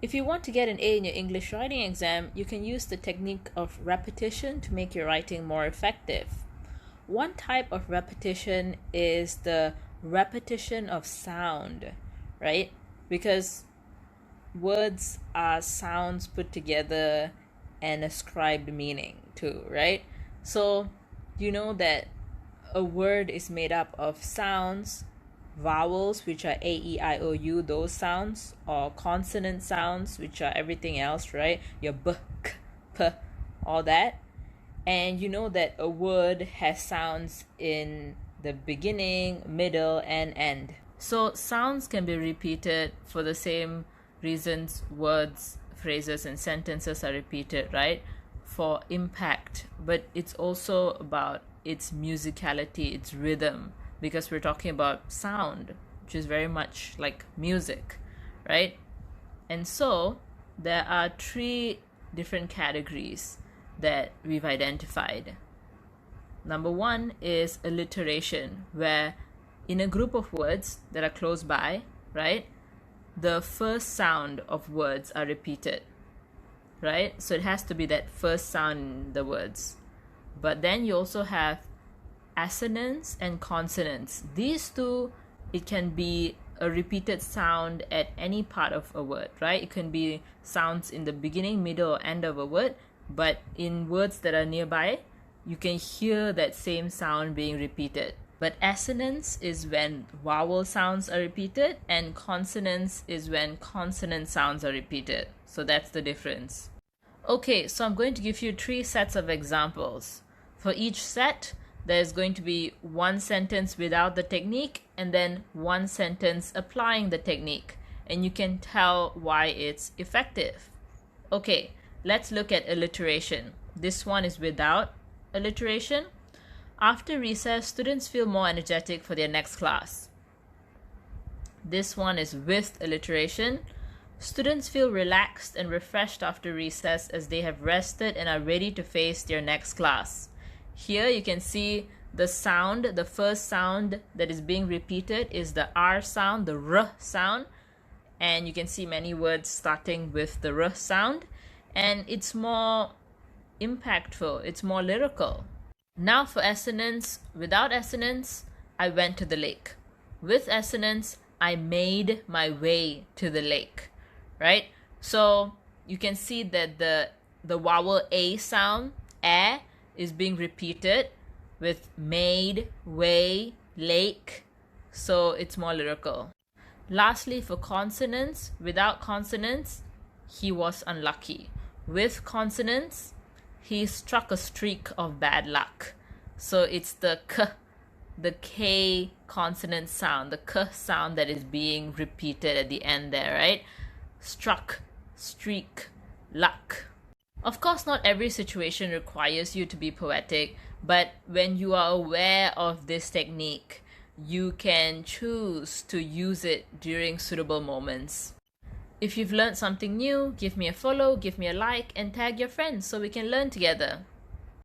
If you want to get an A in your English writing exam, you can use the technique of repetition to make your writing more effective. One type of repetition is the repetition of sound, right? Because words are sounds put together and ascribed meaning to, right? So you know that a word is made up of sounds, vowels, which are A, E, I, O, U, those sounds, or consonant sounds, which are everything else, right? Your B, K, P, all that. And you know that a word has sounds in the beginning, middle, and end. So sounds can be repeated for the same reasons words, phrases, and sentences are repeated, right? For impact, but it's also about its musicality, its rhythm, because we're talking about sound, which is very much like music, right? And so there are three different categories that we've identified. Number one is alliteration, where in a group of words that are close by, right, the first sound of words are repeated, right? So it has to be that first sound in the words. But then you also have assonance and consonance. These two, it can be a repeated sound at any part of a word, right? It can be sounds in the beginning, middle, or end of a word, but in words that are nearby, you can hear that same sound being repeated. But assonance is when vowel sounds are repeated, and consonance is when consonant sounds are repeated. So that's the difference. Okay, so I'm going to give you 3 sets of examples. For each set, there's going to be one sentence without the technique and then one sentence applying the technique. And you can tell why it's effective. Okay, let's look at alliteration. This one is without alliteration. After recess, students feel more energetic for their next class. This one is with alliteration. Students feel relaxed and refreshed after recess as they have rested and are ready to face their next class. Here you can see the sound, the first sound that is being repeated is the R sound, the R sound. And you can see many words starting with the R sound. And it's more impactful, it's more lyrical. Now for assonance, without assonance, I went to the lake. With assonance, I made my way to the lake, right? So you can see that the vowel A sound, A, is being repeated with made, way, lake, so it's more lyrical. Lastly, for consonants, without consonants, he was unlucky. With consonants, he struck a streak of bad luck. So it's the K, the K consonant sound, the K sound that is being repeated at the end there, right? Struck, streak, luck. Of course, not every situation requires you to be poetic, but when you are aware of this technique, you can choose to use it during suitable moments. If you've learned something new, give me a follow, give me a like, and tag your friends so we can learn together.